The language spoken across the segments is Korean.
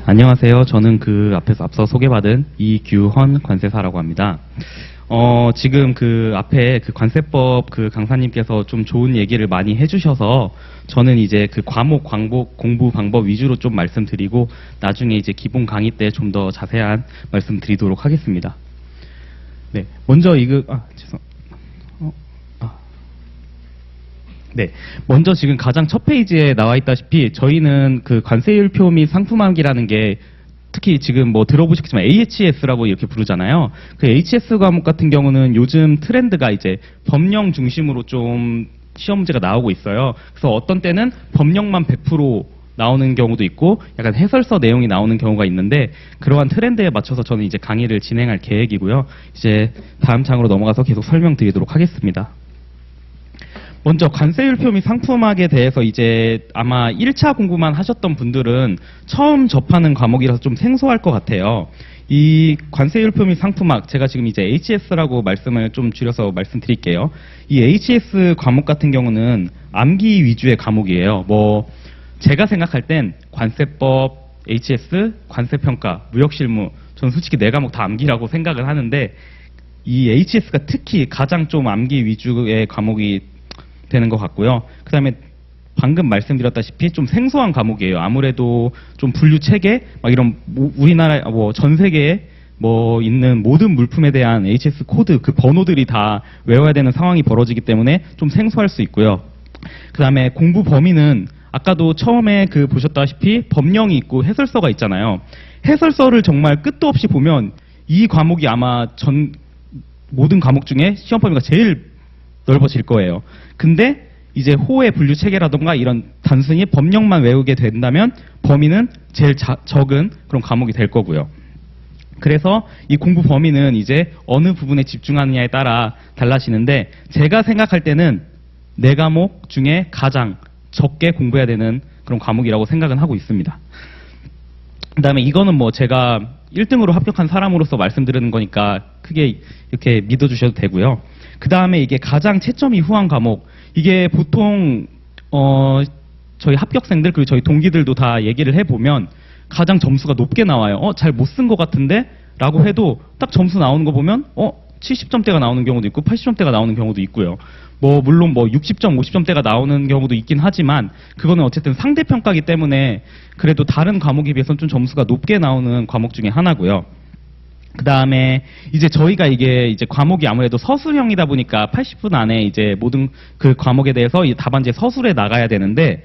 안녕하세요. 저는 앞에서 앞서 소개받은 이규헌 관세사라고 합니다. 지금 앞에 관세법 강사님께서 좀 좋은 얘기를 많이 해주셔서 저는 이제 과목 공부 방법 위주로 좀 말씀드리고 나중에 이제 기본 강의 때 좀 더 자세한 말씀드리도록 하겠습니다. 네, 먼저 네, 먼저 지금 가장 첫 페이지에 나와 있다시피 저희는 관세율표 및 상품화기라는 게 특히 지금 들어보셨겠지만 AHS라고 이렇게 부르잖아요. HS 과목 같은 경우는 요즘 트렌드가 이제 법령 중심으로 좀 시험 문제가 나오고 있어요. 그래서 어떤 때는 법령만 100% 나오는 경우도 있고 약간 해설서 내용이 나오는 경우가 있는데 그러한 트렌드에 맞춰서 저는 이제 강의를 진행할 계획이고요. 이제 다음 장으로 넘어가서 계속 설명드리도록 하겠습니다. 먼저 관세율표 및 상품학에 대해서 이제 아마 1차 공부만 하셨던 분들은 처음 접하는 과목이라서 좀 생소할 것 같아요. 이 관세율표 및 상품학, 제가 지금 이제 HS라고 말씀을 좀 줄여서 말씀드릴게요. 이 HS 과목 같은 경우는 암기 위주의 과목이에요. 제가 생각할 땐 관세법, HS, 관세평가, 무역실무, 전 솔직히 네 과목 다 암기라고 생각을 하는데 이 HS가 특히 가장 좀 암기 위주의 과목이 되는 것 같고요. 그 다음에 방금 말씀드렸다시피 좀 생소한 과목이에요. 아무래도 좀 분류 체계, 이런 우리나라 전 세계에 있는 모든 물품에 대한 HS 코드 번호들이 다 외워야 되는 상황이 벌어지기 때문에 좀 생소할 수 있고요. 그 다음에 공부 범위는 아까도 처음에 보셨다시피 법령이 있고 해설서가 있잖아요. 해설서를 정말 끝도 없이 보면 이 과목이 아마 모든 과목 중에 시험 범위가 제일 넓어질 거예요. 근데 이제 호의 분류 체계라던가 이런 단순히 법령만 외우게 된다면 범위는 제일 적은 그런 과목이 될 거고요. 그래서 이 공부 범위는 이제 어느 부분에 집중하느냐에 따라 달라지는데 제가 생각할 때는 네 과목 중에 가장 적게 공부해야 되는 그런 과목이라고 생각은 하고 있습니다. 그 다음에 이거는 제가 1등으로 합격한 사람으로서 말씀드리는 거니까 크게 이렇게 믿어주셔도 되고요. 그 다음에 이게 가장 채점이 후한 과목, 이게 보통 저희 합격생들 그리고 저희 동기들도 다 얘기를 해보면 가장 점수가 높게 나와요. 잘 못 쓴 것 같은데? 라고 해도 딱 점수 나오는 거 보면 70점대가 나오는 경우도 있고 80점대가 나오는 경우도 있고요. 물론 60점, 50점대가 나오는 경우도 있긴 하지만 그거는 어쨌든 상대평가이기 때문에 그래도 다른 과목에 비해서는 좀 점수가 높게 나오는 과목 중에 하나고요. 그 다음에 이제 저희가 이게 이제 과목이 아무래도 서술형이다 보니까 80분 안에 이제 모든 과목에 대해서 이 답안지에 서술에 나가야 되는데,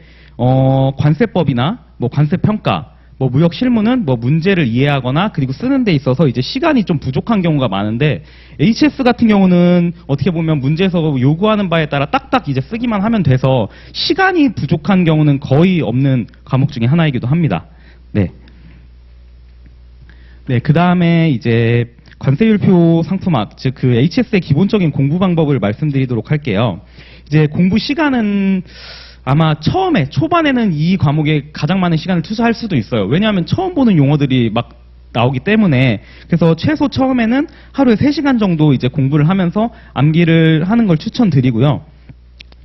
관세법이나 관세평가, 무역실무는 문제를 이해하거나 그리고 쓰는 데 있어서 이제 시간이 좀 부족한 경우가 많은데 HS 같은 경우는 어떻게 보면 문제에서 요구하는 바에 따라 딱딱 이제 쓰기만 하면 돼서 시간이 부족한 경우는 거의 없는 과목 중에 하나이기도 합니다. 네. 네, 그 다음에 이제 관세율표 상품학, 즉 HS의 기본적인 공부 방법을 말씀드리도록 할게요. 이제 공부 시간은 아마 초반에는 이 과목에 가장 많은 시간을 투자할 수도 있어요. 왜냐하면 처음 보는 용어들이 막 나오기 때문에. 그래서 최소 처음에는 하루에 3시간 정도 이제 공부를 하면서 암기를 하는 걸 추천드리고요.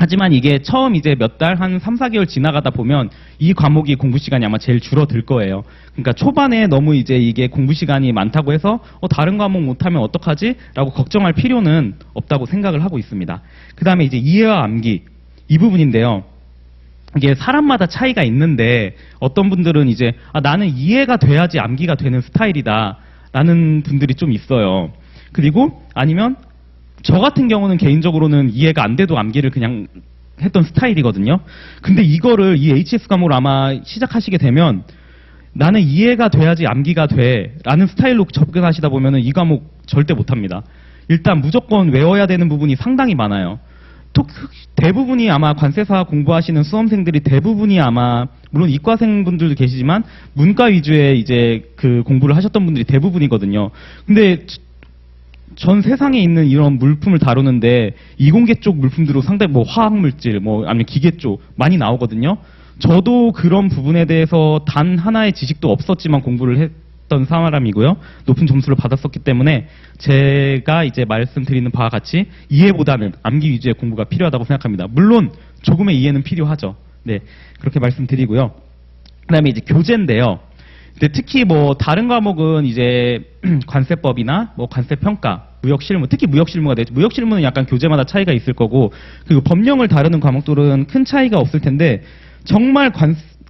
하지만 이게 처음 이제 몇 달, 한 3, 4개월 지나가다 보면 이 과목이 공부 시간이 아마 제일 줄어들 거예요. 그러니까 초반에 너무 이제 이게 공부 시간이 많다고 해서 다른 과목 못하면 어떡하지? 라고 걱정할 필요는 없다고 생각을 하고 있습니다. 그 다음에 이제 이해와 암기, 이 부분인데요. 이게 사람마다 차이가 있는데 어떤 분들은 이제 나는 이해가 돼야지 암기가 되는 스타일이다 라는 분들이 좀 있어요. 그리고 아니면 저 같은 경우는 개인적으로는 이해가 안 돼도 암기를 그냥 했던 스타일이거든요. 근데 이거를 이 HS 과목을 아마 시작하시게 되면 나는 이해가 돼야지 암기가 돼 라는 스타일로 접근하시다 보면은 이 과목 절대 못합니다. 일단 무조건 외워야 되는 부분이 상당히 많아요. 대부분이 아마 관세사 공부하시는 수험생들이 대부분이 아마 물론 이과생분들도 계시지만 문과 위주의 이제 공부를 하셨던 분들이 대부분이거든요. 근데 전 세상에 있는 이런 물품을 다루는데 이공계 쪽 물품들로 상당히 화학물질, 아니면 기계 쪽 많이 나오거든요. 저도 그런 부분에 대해서 단 하나의 지식도 없었지만 공부를 했던 사람이고요. 높은 점수를 받았었기 때문에 제가 이제 말씀드리는 바와 같이 이해보다는 암기 위주의 공부가 필요하다고 생각합니다. 물론 조금의 이해는 필요하죠. 네, 그렇게 말씀드리고요. 그 다음에 이제 교재인데요. 근데 특히 뭐 다른 과목은 이제 관세법이나 뭐 관세평가, 무역실무, 특히 무역실무가 되죠. 무역실무는 약간 교재마다 차이가 있을 거고, 그리고 법령을 다루는 과목들은 큰 차이가 없을 텐데 정말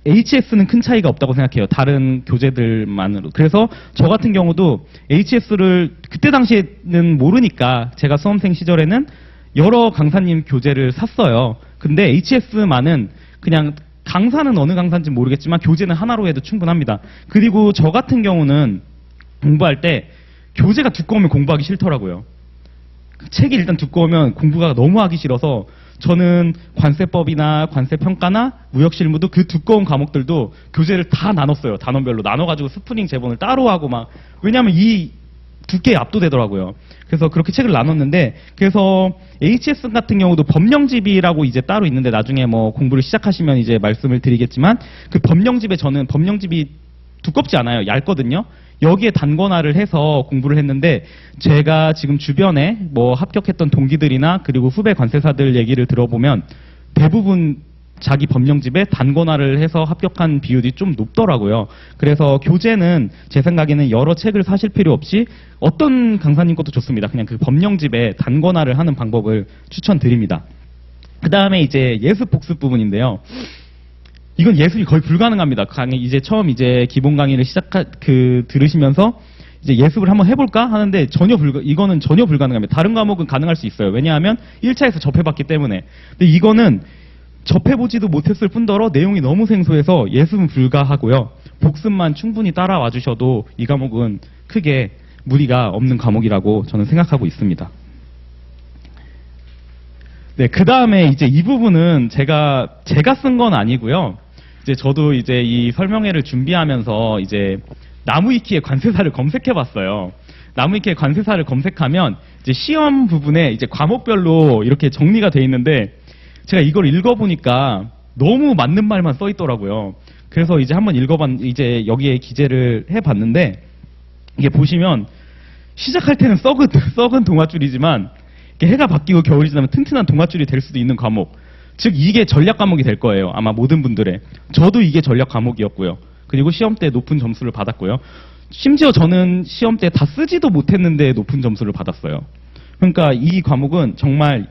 HS는 큰 차이가 없다고 생각해요. 다른 교재들만으로. 그래서 저 같은 경우도 HS를 그때 당시에는 모르니까 제가 수험생 시절에는 여러 강사님 교재를 샀어요. 근데 HS만은 그냥 강사는 어느 강사인지 모르겠지만 교재는 하나로 해도 충분합니다. 그리고 저 같은 경우는 공부할 때 교재가 두꺼우면 공부하기 싫더라고요. 책이 일단 두꺼우면 공부가 너무 하기 싫어서 저는 관세법이나 관세평가나 무역실무도 그 두꺼운 과목들도 교재를 다 나눴어요. 단원별로 나눠가지고 스프링 제본을 따로 하고 막. 왜냐하면 이 두께에 압도되더라고요. 그래서 그렇게 책을 나눴는데, 그래서 HS 같은 경우도 법령집이라고 이제 따로 있는데 나중에 뭐 공부를 시작하시면 이제 말씀을 드리겠지만, 그 법령집에 저는 법령집이 두껍지 않아요. 얇거든요. 여기에 단권화를 해서 공부를 했는데, 제가 지금 주변에 뭐 합격했던 동기들이나 그리고 후배 관세사들 얘기를 들어보면 대부분 자기 법령집에 단권화를 해서 합격한 비율이 좀 높더라고요. 그래서 교재는 제 생각에는 여러 책을 사실 필요 없이 어떤 강사님 것도 좋습니다. 그냥 그 법령집에 단권화를 하는 방법을 추천드립니다. 그 다음에 이제 예습 복습 부분인데요. 이건 예습이 거의 불가능합니다. 이제 처음 이제 기본 강의를 들으시면서 이제 예습을 한번 해볼까 하는데 이거는 전혀 불가능합니다. 다른 과목은 가능할 수 있어요. 왜냐하면 1차에서 접해봤기 때문에. 근데 이거는 접해보지도 못했을 뿐더러 내용이 너무 생소해서 예습은 불가하고요. 복습만 충분히 따라와 주셔도 이 과목은 크게 무리가 없는 과목이라고 저는 생각하고 있습니다. 네, 그 다음에 이제 이 부분은 제가 쓴 건 아니고요. 이제 저도 이제 이 설명회를 준비하면서 이제 나무위키에 관세사를 검색해봤어요. 나무위키에 관세사를 검색하면 이제 시험 부분에 이제 과목별로 이렇게 정리가 돼 있는데, 제가 이걸 읽어보니까 너무 맞는 말만 써 있더라고요. 그래서 이제 한번 이제 여기에 기재를 해봤는데, 이게 보시면 시작할 때는 썩은 동아줄이지만 해가 바뀌고 겨울이 지나면 튼튼한 동아줄이 될 수도 있는 과목. 즉 이게 전략 과목이 될 거예요. 아마 모든 분들의. 저도 이게 전략 과목이었고요. 그리고 시험 때 높은 점수를 받았고요. 심지어 저는 시험 때 다 쓰지도 못했는데 높은 점수를 받았어요. 그러니까 이 과목은 정말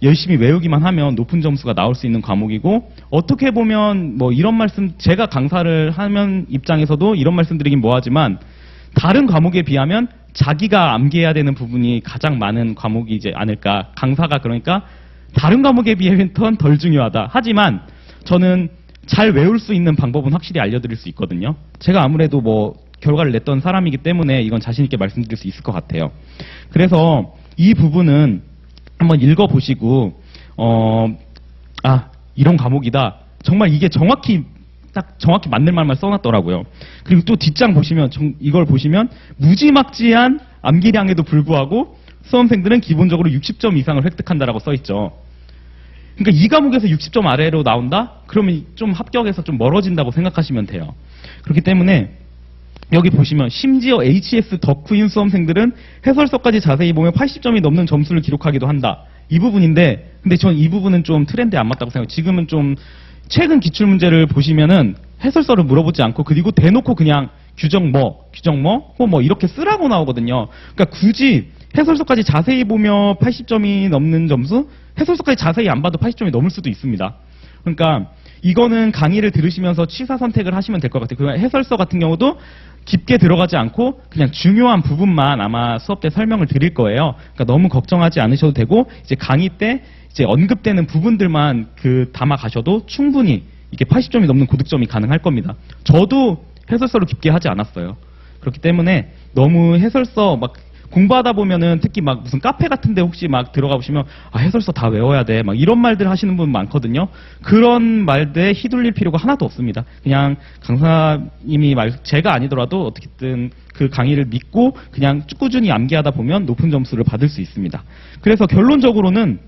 열심히 외우기만 하면 높은 점수가 나올 수 있는 과목이고, 어떻게 보면 뭐 이런 말씀, 제가 강사를 하면 입장에서도 이런 말씀 드리긴 뭐하지만 다른 과목에 비하면 자기가 암기해야 되는 부분이 가장 많은 과목이지 않을까. 강사가 그러니까 다른 과목에 비하면 덜 중요하다. 하지만 저는 잘 외울 수 있는 방법은 확실히 알려드릴 수 있거든요. 제가 아무래도 뭐 결과를 냈던 사람이기 때문에 이건 자신 있게 말씀드릴 수 있을 것 같아요. 그래서 이 부분은 한번 읽어보시고 이런 과목이다. 정말 이게 정확히 맞는 말만 써놨더라고요. 그리고 또 뒷장 보시면 이걸 보시면 무지막지한 암기량에도 불구하고 수험생들은 기본적으로 60점 이상을 획득한다라고 써있죠. 그러니까 이 과목에서 60점 아래로 나온다? 그러면 좀 합격에서 좀 멀어진다고 생각하시면 돼요. 그렇기 때문에 여기 보시면 심지어 HS 덕후인 수험생들은 해설서까지 자세히 보면 80점이 넘는 점수를 기록하기도 한다. 이 부분인데, 근데 전 이 부분은 좀 트렌드에 안 맞다고 생각해요. 지금은 좀 최근 기출문제를 보시면은 해설서를 물어보지 않고, 그리고 대놓고 그냥 규정 뭐 이렇게 쓰라고 나오거든요. 그러니까 굳이 해설서까지 자세히 보며 80점이 넘는 점수, 해설서까지 자세히 안 봐도 80점이 넘을 수도 있습니다. 그러니까 이거는 강의를 들으시면서 취사 선택을 하시면 될 것 같아요. 그 해설서 같은 경우도 깊게 들어가지 않고 그냥 중요한 부분만 아마 수업 때 설명을 드릴 거예요. 그러니까 너무 걱정하지 않으셔도 되고, 이제 강의 때 이제 언급되는 부분들만 담아 가셔도 충분히 이게 80점이 넘는 고득점이 가능할 겁니다. 저도 해설서를 깊게 하지 않았어요. 그렇기 때문에 너무 해설서 막 공부하다 보면은 특히 막 무슨 카페 같은데 혹시 막 들어가 보시면 해설서 다 외워야 돼 막 이런 말들 하시는 분 많거든요. 그런 말들에 휘둘릴 필요가 하나도 없습니다. 그냥 강사님이 제가 아니더라도 어떻게든 그 강의를 믿고 그냥 꾸준히 암기하다 보면 높은 점수를 받을 수 있습니다. 그래서 결론적으로는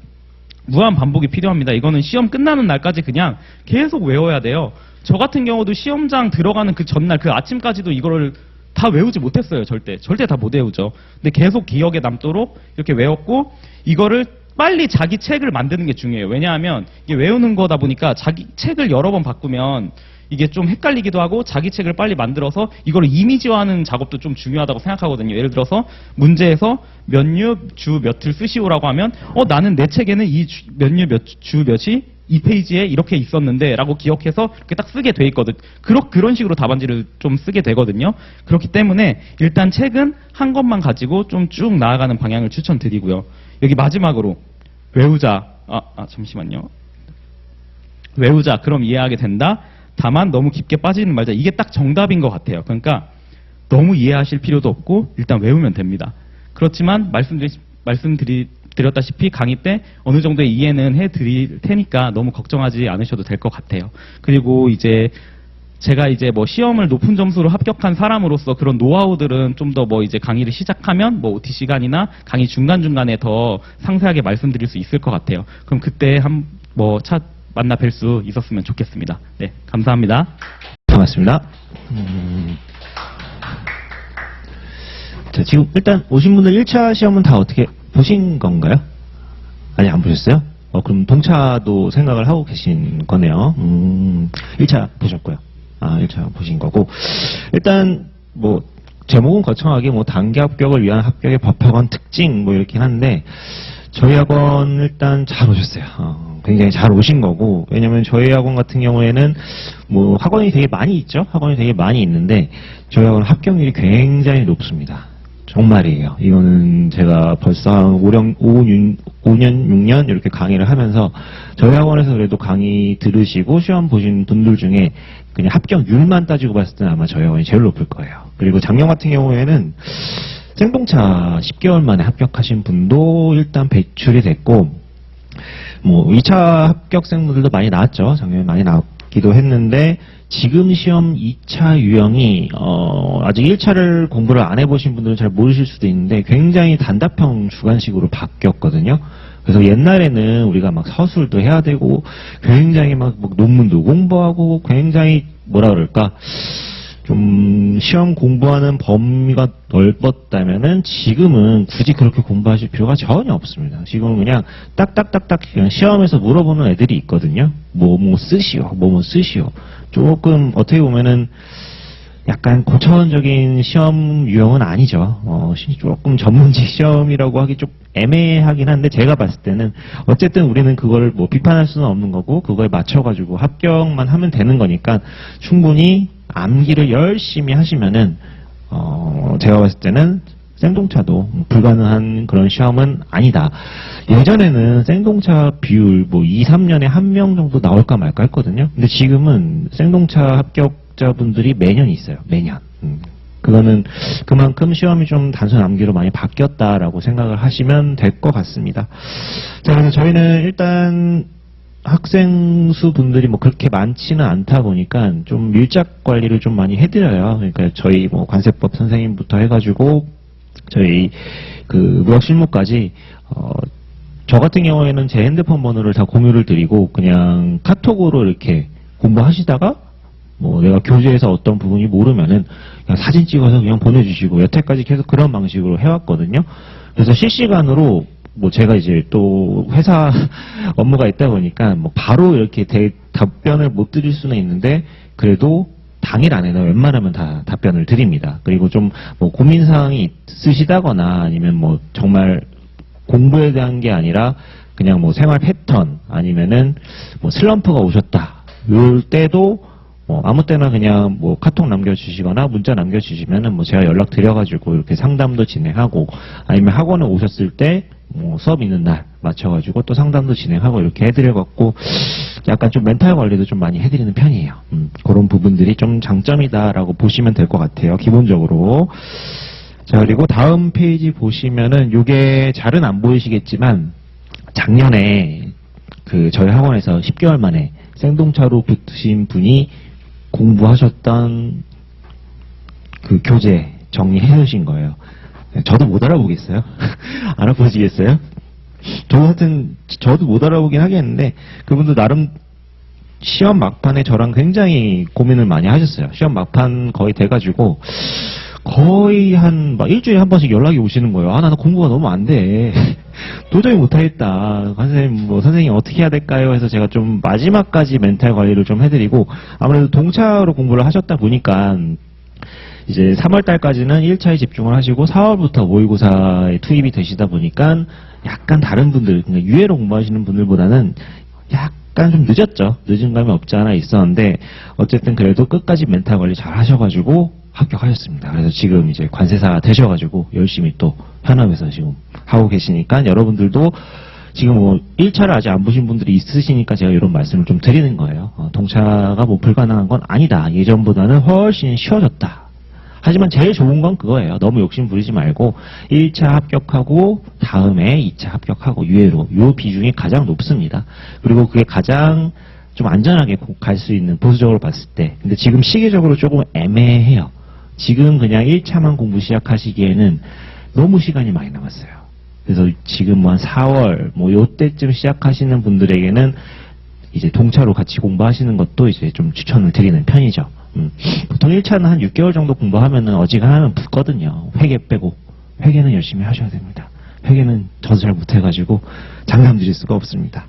무한 반복이 필요합니다. 이거는 시험 끝나는 날까지 그냥 계속 외워야 돼요. 저 같은 경우도 시험장 들어가는 그 전날 그 아침까지도 이거를 다 외우지 못했어요. 절대 다 못 외우죠. 근데 계속 기억에 남도록 이렇게 외웠고, 이거를 빨리 자기 책을 만드는 게 중요해요. 왜냐하면 이게 외우는 거다 보니까 자기 책을 여러 번 바꾸면 이게 좀 헷갈리기도 하고 자기 책을 빨리 만들어서 이걸 이미지화하는 작업도 좀 중요하다고 생각하거든요. 예를 들어서 문제에서 몇 유, 주 몇을 쓰시오라고 하면 나는 내 책에는 이 몇 유, 주 몇이 이 페이지에 이렇게 있었는데 라고 기억해서 이렇게 딱 쓰게 돼 있거든. 그런 식으로 답안지를 좀 쓰게 되거든요. 그렇기 때문에 일단 책은 한 것만 가지고 좀 쭉 나아가는 방향을 추천드리고요. 여기 마지막으로 외우자. 잠시만요. 외우자. 그럼 이해하게 된다. 다만 너무 깊게 빠지는 말자. 이게 딱 정답인 것 같아요. 그러니까 너무 이해하실 필요도 없고 일단 외우면 됩니다. 그렇지만 말씀드렸다시피 강의 때 어느 정도의 이해는 해드릴 테니까 너무 걱정하지 않으셔도 될 것 같아요. 그리고 이제 제가 이제 뭐 시험을 높은 점수로 합격한 사람으로서 그런 노하우들은 좀 더 뭐 이제 강의를 시작하면 뭐 OT 시간이나 강의 중간중간에 더 상세하게 말씀드릴 수 있을 것 같아요. 그럼 그때 만나 뵐 수 있었으면 좋겠습니다. 네, 감사합니다. 고맙습니다. 자, 지금 일단 오신 분들 1차 시험은 다 어떻게 보신 건가요? 아직 안 보셨어요? 그럼 동차도 생각을 하고 계신 거네요. 1차 보셨고요. 1차 보신 거고. 일단, 제목은 거창하게 단기 합격을 위한 합격의 법학원 특징 이렇게 하는데, 저희 학원 일단 잘 오셨어요. 굉장히 잘 오신 거고, 왜냐면 저희 학원 같은 경우에는 학원이 되게 많이 있죠? 학원이 되게 많이 있는데, 저희 학원 합격률이 굉장히 높습니다. 정말이에요. 이거는 제가 벌써 한 5년, 6년 이렇게 강의를 하면서 저희 학원에서 그래도 강의 들으시고 시험 보신 분들 중에 그냥 합격률만 따지고 봤을 때는 아마 저희 학원이 제일 높을 거예요. 그리고 작년 같은 경우에는 생동차 10개월 만에 합격하신 분도 일단 배출이 됐고 2차 합격생분들도 많이 나왔죠. 작년에 많이 나왔기도 했는데 지금 시험 2차 유형이 아직 1차를 공부를 안 해보신 분들은 잘 모르실 수도 있는데 굉장히 단답형 주관식으로 바뀌었거든요. 그래서 옛날에는 우리가 서술도 해야 되고 굉장히 논문도 공부하고 굉장히 좀 시험 공부하는 범위가 넓었다면은 지금은 굳이 그렇게 공부하실 필요가 전혀 없습니다. 지금은 그냥 딱딱딱딱 그냥 시험에서 물어보는 애들이 있거든요. 쓰시오. 조금 어떻게 보면은 약간 고차원적인 시험 유형은 아니죠. 조금 전문직 시험이라고 하기 좀 애매하긴 한데 제가 봤을 때는 어쨌든 우리는 그걸 비판할 수는 없는 거고 그거에 맞춰가지고 합격만 하면 되는 거니까 충분히 암기를 열심히 하시면은 제가 봤을 때는 생동차도 불가능한 그런 시험은 아니다. 예전에는 생동차 비율 2, 3년에 1명 정도 나올까 말까 했거든요. 근데 지금은 생동차 합격자분들이 매년 있어요. 매년. 그거는 그만큼 시험이 좀 단순 암기로 많이 바뀌었다라고 생각을 하시면 될 것 같습니다. 자, 그래서 저희는 일단 학생 수 분들이 그렇게 많지는 않다 보니까 좀 밀착 관리를 좀 많이 해드려요. 그러니까 저희 관세법 선생님부터 해가지고 저희 무역 실무까지 저 같은 경우에는 제 핸드폰 번호를 다 공유를 드리고 그냥 카톡으로 이렇게 공부하시다가 내가 교재에서 어떤 부분이 모르면은 그냥 사진 찍어서 그냥 보내주시고 여태까지 계속 그런 방식으로 해왔거든요. 그래서 실시간으로 제가 이제 또 회사 업무가 있다 보니까 바로 이렇게 답변을 못 드릴 수는 있는데 그래도 당일 안에는 웬만하면 다 답변을 드립니다. 그리고 좀 고민사항이 있으시다거나 아니면 정말 공부에 대한 게 아니라 그냥 생활 패턴 아니면은 슬럼프가 오셨다. 이럴 때도 아무 때나 그냥 카톡 남겨주시거나 문자 남겨주시면은 제가 연락 드려가지고 이렇게 상담도 진행하고 아니면 학원에 오셨을 때 수업 있는 날 맞춰가지고 또 상담도 진행하고 이렇게 해드려갖고 약간 좀 멘탈 관리도 좀 많이 해드리는 편이에요. 그런 부분들이 좀 장점이다라고 보시면 될 것 같아요. 기본적으로. 자, 그리고 다음 페이지 보시면은 요게 잘은 안 보이시겠지만 작년에 저희 학원에서 10개월 만에 생동차로 붙으신 분이 공부하셨던 교재 정리해 놓으신 거예요. 저도 못 알아보겠어요? 알아보시겠어요? 저도 못 알아보긴 하겠는데, 그분도 나름 시험 막판에 저랑 굉장히 고민을 많이 하셨어요. 시험 막판 거의 돼가지고, 거의 일주일에 한 번씩 연락이 오시는 거예요. 나는 공부가 너무 안 돼. 도저히 못하겠다. 선생님 어떻게 해야 될까요? 해서 제가 좀 마지막까지 멘탈 관리를 좀 해드리고, 아무래도 동차로 공부를 하셨다 보니까, 이제 3월달까지는 1차에 집중을 하시고 4월부터 모의고사에 투입이 되시다 보니까 약간 다른 분들, 그러니까 유예로 공부하시는 분들보다는 약간 좀 늦었죠. 늦은 감이 없지 않아 있었는데 어쨌든 그래도 끝까지 멘탈 관리 잘 하셔가지고 합격하셨습니다. 그래서 지금 이제 관세사 되셔가지고 열심히 또 현업에서 지금 하고 계시니까 여러분들도 지금 뭐 1차를 아직 안 보신 분들이 있으시니까 제가 이런 말씀을 좀 드리는 거예요. 동차가 뭐 불가능한 건 아니다. 예전보다는 훨씬 쉬워졌다. 하지만 제일 좋은 건 그거예요. 너무 욕심 부리지 말고 1차 합격하고 다음에 2차 합격하고 유예로 요 비중이 가장 높습니다. 그리고 그게 가장 좀 안전하게 갈 수 있는 보수적으로 봤을 때. 근데 지금 시기적으로 조금 애매해요. 지금 그냥 1차만 공부 시작하시기에는 너무 시간이 많이 남았어요. 그래서 지금 뭐 한 4월 뭐 요때쯤 시작하시는 분들에게는 이제 동차로 같이 공부하시는 것도 이제 좀 추천을 드리는 편이죠. 보통 1차는 한 6개월 정도 공부하면은 어지간하면 붙거든요. 회계 빼고. 회계는 열심히 하셔야 됩니다. 회계는 저도 잘 못해가지고 장담 드릴 수가 없습니다.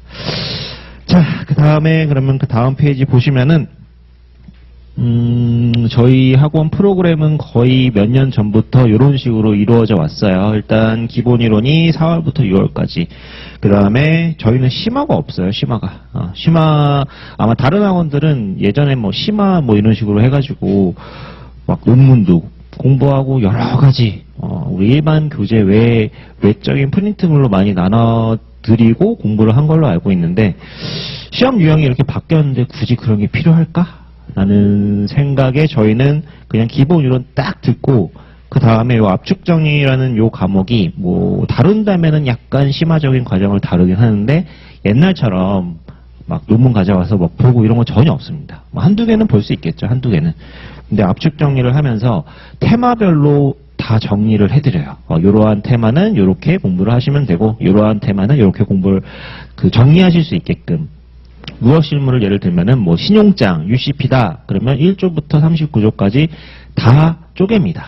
자, 그 다음에 그러면 그 다음 페이지 보시면은 저희 학원 프로그램은 거의 몇 년 전부터 이런 식으로 이루어져 왔어요. 일단 기본 이론이 4월부터 6월까지. 그 다음에 저희는 심화가 없어요. 심화가. 심화 아마 다른 학원들은 예전에 뭐 심화 뭐 이런 식으로 해가지고 막 논문도 공부하고 여러 가지 우리 일반 교재 외적인 프린트물로 많이 나눠드리고 공부를 한 걸로 알고 있는데 시험 유형이 이렇게 바뀌었는데 굳이 그런 게 필요할까? 라는 생각에 저희는 그냥 기본 이론 딱 듣고 그 다음에 요 압축정리라는 요 과목이 뭐 다룬다면은 약간 심화적인 과정을 다루긴 하는데 옛날처럼 막 논문 가져와서 막 보고 이런 건 전혀 없습니다. 뭐 한두 개는 볼 수 있겠죠. 한두 개는. 근데 압축정리를 하면서 테마별로 다 정리를 해드려요. 이러한 테마는 이렇게 공부를 하시면 되고 이러한 테마는 이렇게 공부를 정리하실 수 있게끔 무역 실무를 예를 들면은 뭐 신용장, UCP다. 그러면 1조부터 39조까지 다 쪼갭니다.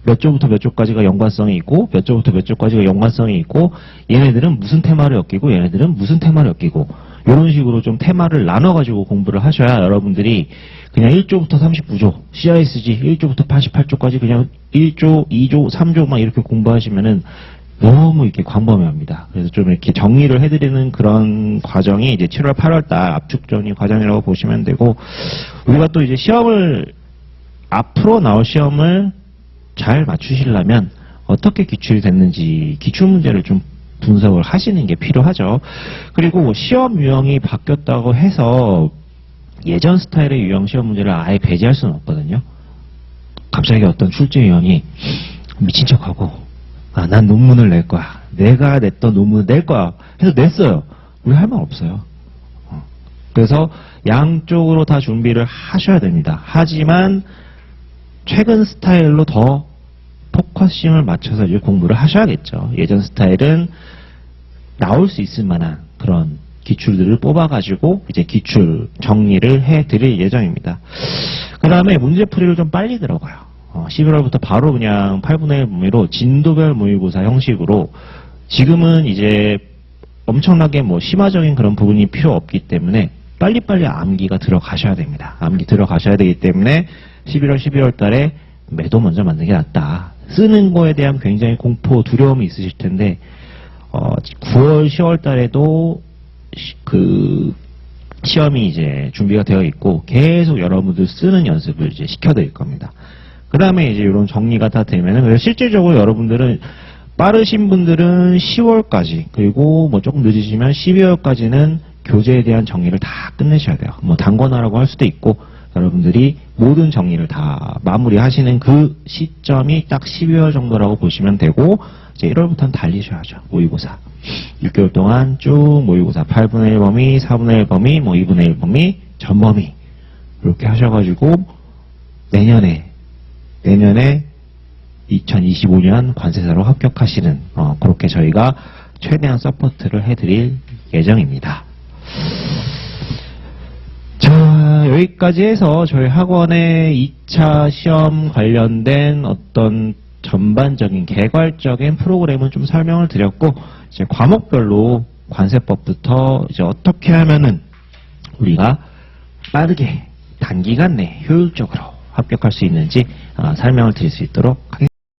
몇 조부터 몇 조까지가 연관성이 있고 몇 조부터 몇 조까지가 연관성이 있고 얘네들은 무슨 테마를 엮이고 얘네들은 무슨 테마를 엮이고 이런 식으로 좀 테마를 나눠가지고 공부를 하셔야 여러분들이 그냥 1조부터 39조, CISG 1조부터 88조까지 그냥 1조, 2조, 3조 막 이렇게 공부하시면은 너무 이렇게 광범위합니다. 그래서 좀 이렇게 정리를 해드리는 그런 과정이 이제 7월, 8월 달 압축정리 과정이라고 보시면 되고, 우리가 또 이제 앞으로 나올 시험을 잘 맞추시려면 어떻게 기출이 됐는지 기출 문제를 좀 분석을 하시는 게 필요하죠. 그리고 시험 유형이 바뀌었다고 해서 예전 스타일의 유형 시험 문제를 아예 배제할 수는 없거든요. 갑자기 어떤 출제 유형이 미친 척하고 난 논문을 낼 거야. 내가 냈던 논문을 낼 거야. 해서 냈어요. 우리 할 말 없어요. 그래서 양쪽으로 다 준비를 하셔야 됩니다. 하지만 최근 스타일로 더 포커싱을 맞춰서 이제 공부를 하셔야겠죠. 예전 스타일은 나올 수 있을 만한 그런 기출들을 뽑아가지고 이제 기출 정리를 해드릴 예정입니다. 그 다음에 문제풀이를 좀 빨리 들어가요. 11월부터 바로 그냥 8분의 1 범위로 진도별 모의고사 형식으로 지금은 이제 엄청나게 뭐 심화적인 그런 부분이 필요 없기 때문에 빨리빨리 암기가 들어가셔야 됩니다. 암기 들어가셔야 되기 때문에 11월, 12월 달에 매도 먼저 만드는 게 낫다. 쓰는 거에 대한 굉장히 공포, 두려움이 있으실 텐데 9월, 10월 달에도 시험이 이제 준비가 되어 있고 계속 여러분들 쓰는 연습을 이제 시켜드릴 겁니다. 그 다음에 이제 이런 정리가 다 되면은, 그래서 실질적으로 여러분들은 빠르신 분들은 10월까지, 그리고 뭐 조금 늦으시면 12월까지는 교재에 대한 정리를 다 끝내셔야 돼요. 뭐 단권화라고 할 수도 있고, 여러분들이 모든 정리를 다 마무리하시는 그 시점이 딱 12월 정도라고 보시면 되고, 이제 1월부터는 달리셔야죠. 모의고사. 6개월 동안 쭉 모의고사 8분의 1 범위, 4분의 1 범위, 뭐 2분의 1 범위, 전범위. 이렇게 하셔가지고, 내년에 2025년 관세사로 합격하시는, 그렇게 저희가 최대한 서포트를 해드릴 예정입니다. 자, 여기까지 해서 저희 학원의 2차 시험 관련된 어떤 전반적인 개괄적인 프로그램은 좀 설명을 드렸고, 이제 과목별로 관세법부터 이제 어떻게 하면은 우리가 빠르게 단기간 내 효율적으로 합격할 수 있는지 설명을 드릴 수 있도록 하겠습니다.